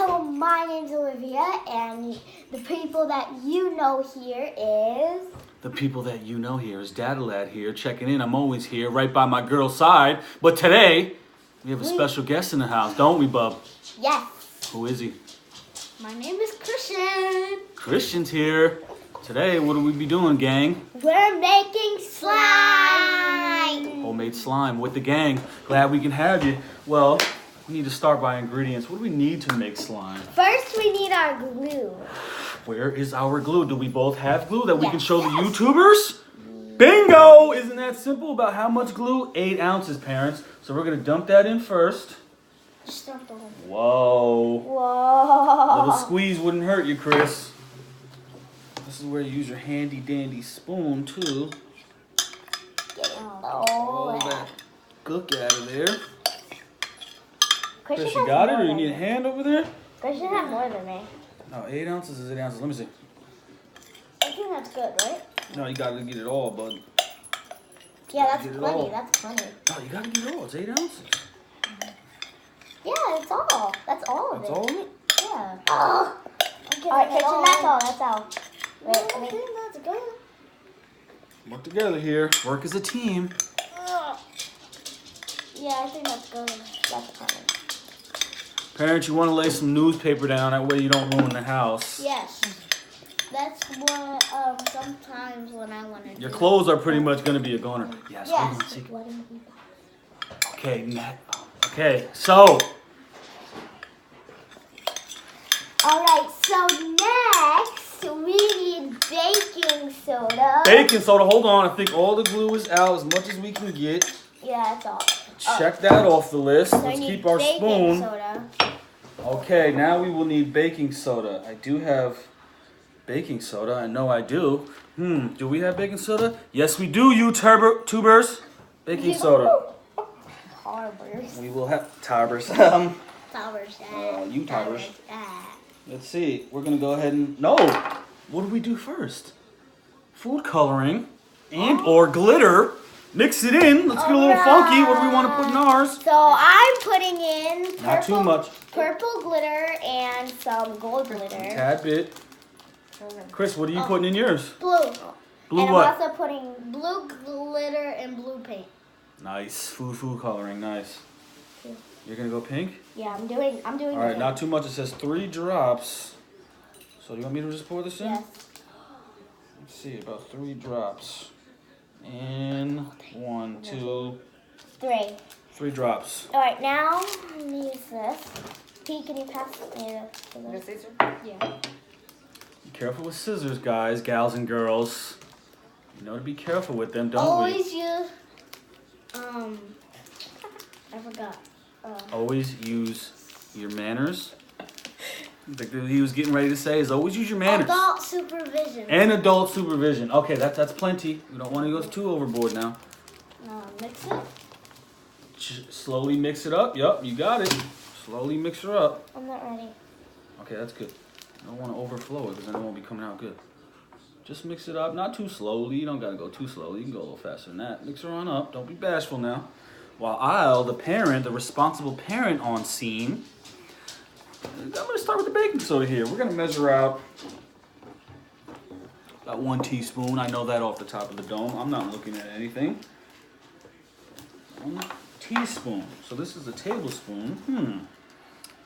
Hello, my name's Olivia, and the people that you know here is... The people that you know here is Dadalad here, checking in. I'm always here, right by my girl's side. But today, we have a special guest in the house, don't we, bub? Yes. Who is he? My name is Christian. Christian's here. Today, what do we be doing, gang? We're making slime. Homemade slime with the gang. Glad we can have you. Well, we need to start by ingredients. What do we need to make slime? First, we need our glue. Where is our glue? Do we both have glue that we can Yes. show the YouTubers? Bingo! Isn't that simple? About how much glue? 8 ounces, parents. So we're going to dump that in first. Just dump the whole thing. Whoa. Whoa. A little squeeze wouldn't hurt you, Chris. This is where you use your handy dandy spoon, too. Get All that gook out of there. Chris, Christian you got it? has Or you more need a than hand over there? me. Christian has more than me. No, 8 ounces is 8 ounces. Let me see. I think that's good, right? No, you got to get it all, bud. Yeah, that's Get it plenty. all. That's plenty. No, you got to get it all. It's 8 ounces. Yeah, that's all. That's all of That's it. all of it? Yeah. Oh. All right, Christian, that's all. That's all. Wait, I think that's good. Work together here. Work as a team. Yeah, I think that's good. That's plenty. Parents, you want to lay some newspaper down. That way you don't ruin the house. Yes. That's what sometimes when I want to Your clothes are pretty much going to be a goner. Yes. Yes. Okay, Matt. Okay, so. Alright, so next we need baking soda. Baking soda. Hold on. I think all the glue is out as much as we can get. Yeah, that's all. Check that off the list. So Let's I need keep our baking spoon. soda. Okay, now we will need baking soda. I do have baking soda. I know I do. Do we have baking soda? Yes, we do, you tubers. Baking soda. Harbors. We will have tubers. Towers. You towers. Let's see. We're going to go ahead and... No! What do we do first? Food coloring and or glitter. Mix it in. Let's get a little funky. What do we want to put in ours? So I'm putting in purple, Not too much. purple glitter and some gold glitter. Tad bit. Chris, what are you putting in yours? Blue. Blue and what? I'm also putting blue glitter and blue paint. Nice. Food coloring. Nice. You're going to go pink? Yeah, I'm doing All right, pink. not too much. It says 3 drops. So do you want me to just pour this in? Yes. Let's see, about 3 drops. And 1, 2, 3. 3 drops. All right, now I'm gonna use this. Pete, can you pass me the scissors? Yeah. Be careful with scissors, guys, gals and girls. You know to be careful with them, don't Always use. I forgot. we? Always use your manners. Like he was getting ready to say is always use your manners. Adult supervision. And adult supervision. Okay, that's plenty. We don't want to go too overboard now. Mix it. Slowly mix it up. Yup, you got it. Slowly mix her up. I'm not ready. Okay, that's good. I don't want to overflow it because then it won't be coming out good. Just mix it up, not too slowly. You don't got to go too slowly. You can go a little faster than that. Mix her on up. Don't be bashful now. While I'll, the parent, the responsible parent on scene, I'm going to start with the baking soda here. We're going to measure out about 1 teaspoon. I know that off the top of the dome. I'm not looking at anything. 1 teaspoon. So this is a tablespoon.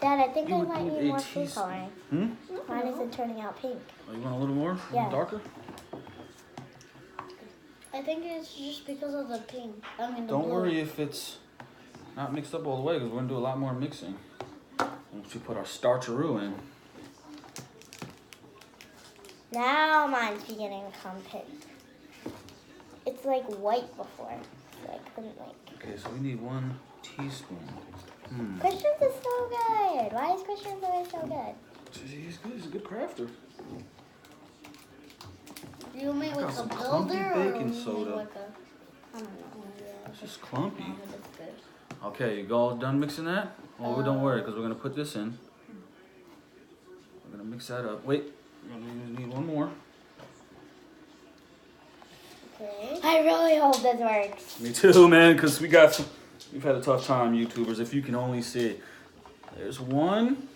Dad, I think You I would might need need a more food coloring. Mine isn't turning out pink. Oh, you want a little more? A Yeah. little darker? I think it's just because of the pink. I mean, the Don't blue. worry if it's not mixed up all the way because we're going to do a lot more mixing once we put our starcheroo in. Now mine's beginning to come pink. It's like white before. So I couldn't like. Okay, so we need 1 teaspoon. Christian's is so good. Why is Christian's always so good? He's good. He's a good crafter. You make Got like a some clumpy builder baking or you soda. make like a... I don't know. It's just clumpy. That's good. Okay, you all done mixing that? Well, don't worry because we're going to put this in. We're going to mix that up. Wait, we're going to need 1 more. Okay. I really hope this works. Me too, man, because we've had a tough time, YouTubers. If you can only see. There's 1.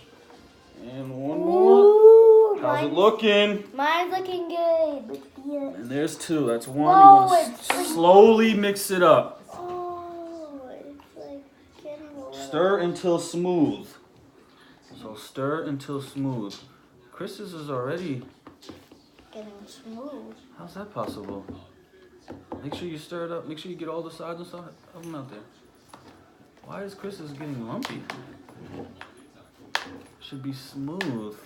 And one more. Ooh, How's it looking? Mine's looking good. Look at you. And there's two. That's one. Whoa, You want it's to like- slowly mix it up. Oh, it's like getting a little. Stir until smooth. So stir until smooth. Chris's is already. Getting smooth. How's that possible? Make sure you stir it up. Make sure you get all the sides and stuff of them out there. Why is Chris's getting lumpy? Should be smooth.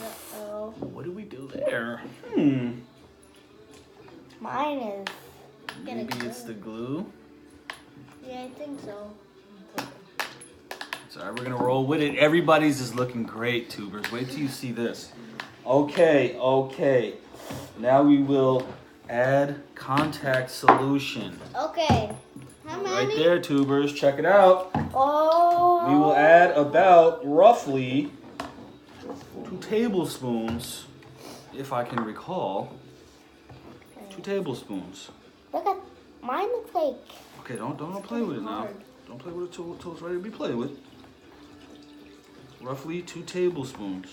Uh-oh. What do we do there? Mine is. Maybe it's the glue. Yeah, I think so. It's alright, we're gonna roll with it. Everybody's is looking great, tubers. Wait till you see this. Okay. Now we will add contact solution. Okay. How many? Right there, tubers. Check it out. Oh. We will add about roughly 2 tablespoons, if I can recall. 2 tablespoons. Look at mine. Looks like. Okay, don't play with it now. Don't play with it till it's ready to be played with. Roughly 2 tablespoons.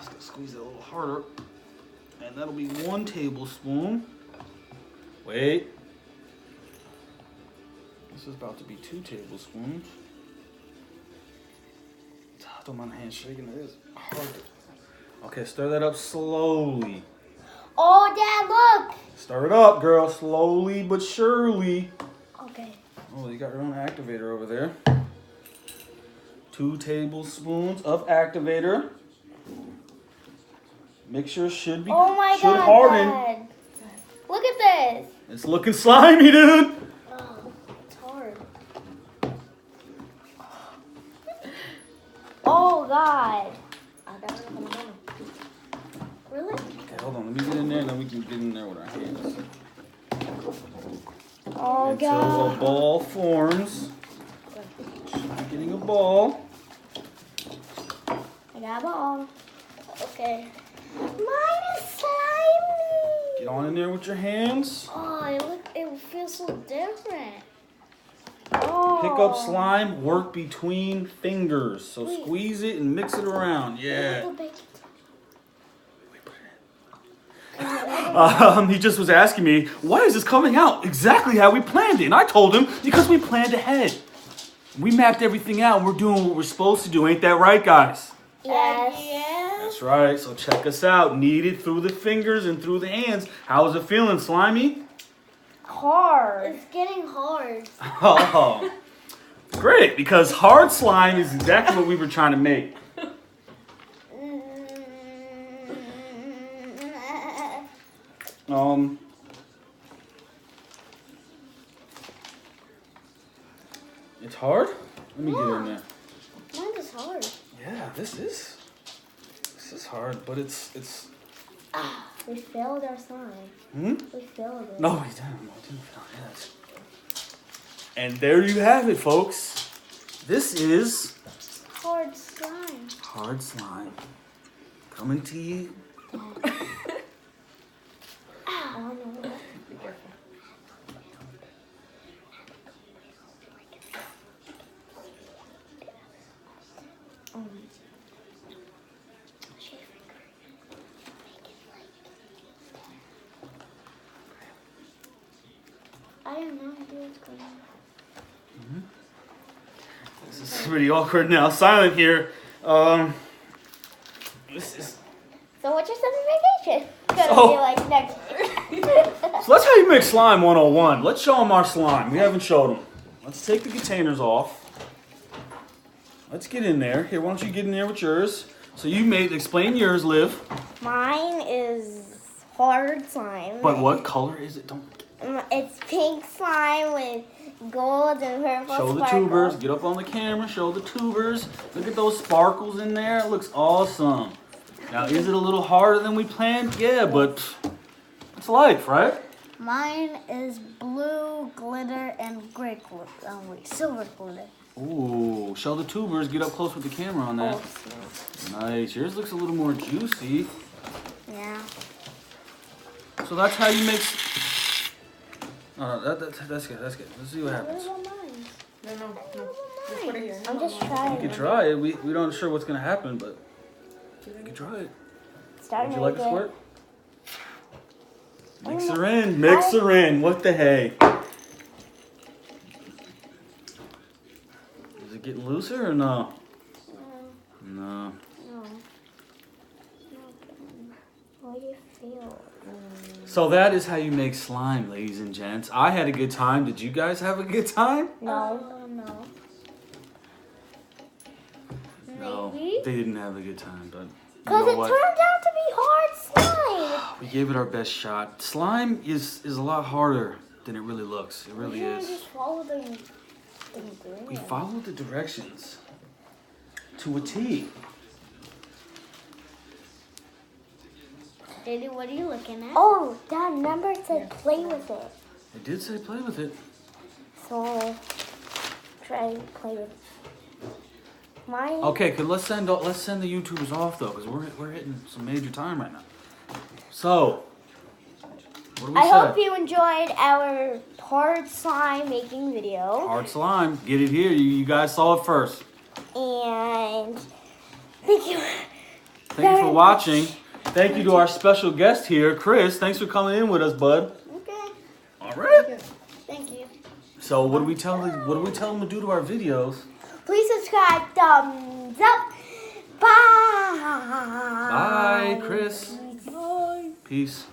Let's squeeze it a little harder. And that'll be 1 tablespoon. Wait. This is about to be 2 tablespoons. Don't mind the hand shaking. It is hard. Okay, stir that up slowly. Oh, Dad, look. Stir it up, girl. Slowly but surely. Okay. Oh, you got your own activator over there. 2 tablespoons of activator. Mixture should be Oh should God, harden. Dad. Look at this. It's looking slimy, dude. Oh, it's hard. Oh God. Really? Okay, hold on. Let me get in there, and then we can get in there with our hands. Oh Until God. a ball forms. Getting a ball. I got a ball. Okay. Mine is slimy. Get on in there with your hands. Oh, it feels so different. Oh. Pick up slime. Work between fingers. So Wait. squeeze it and mix it around. Yeah. He just was asking me, why is this coming out exactly how we planned it? And I told him, because we planned ahead. We mapped everything out and we're doing what we're supposed to do. Ain't that right, guys? Yes. That's right. So check us out. Knead it through the fingers and through the hands. How's it feeling, Slimy? Hard. It's getting hard. Oh, great. Because hard slime is exactly what we were trying to make. It's hard? Let me get in there. Mine is hard. Yeah, this is hard, but it's We failed our slime. Hmm? We failed it. No, we didn't. We didn't fail yet. And there you have it, folks. This is Hard slime. hard slime. Coming to you. Oh, no. Be careful. I have no idea what's going on. This is pretty awkward now. Silent here. This is. So what's your summer vacation gonna So- be like next year? So that's how you make slime 101. Let's show them our slime. We haven't showed them. Let's take the containers off. Let's get in there. Here, why don't you get in there with yours? So you explain yours, Liv. Mine is hard slime. But what color is it? Don't It's pink slime with gold and purple show the sparkles. tubers. Get up on the camera. Show the tubers. Look at those sparkles in there. It looks awesome. Now, is it a little harder than we planned? Yeah, but it's life, right? Mine is blue glitter and gray glitter. Silver glitter. Ooh, show the tubers. Get up close with the camera on that. Nice. Yours looks a little more juicy. Yeah. So that's how you make. That's good. That's good. Let's see what happens. What about mine? No. Just put it here. I'm just try You it. can try it. We don't sure what's gonna happen, but you can try it. Start Would you like to making- squirt? Mix her in. Mix her in. What the hey? Is it getting looser or no? No. No. What do you feel? So that is how you make slime, ladies and gents. I had a good time. Did you guys have a good time? No. No, Maybe. they didn't have a good time, but you Because know it what? turned out to be hard slime. We gave it our best shot. Slime is a lot harder than it really looks. It really You is. just follow the ingredients. We followed the directions to a T. Daddy, what are you looking at? Oh, Dad, remember it said play with it. It did say play with it. So, try to play with it. Mine. Okay, let's send the YouTubers off though, because we're hitting some major time right now. So, what do we I say? hope you enjoyed our hard slime making video. Hard slime. Get it here. You guys saw it first. And thank you. Thank you for watching. Thank you to our special guest here, Chris. Thanks for coming in with us, bud. Okay. All right. Thank you. So what do we tell them to do to our videos? Please subscribe. Thumbs up. Bye. Bye, Chris. Bye. Peace.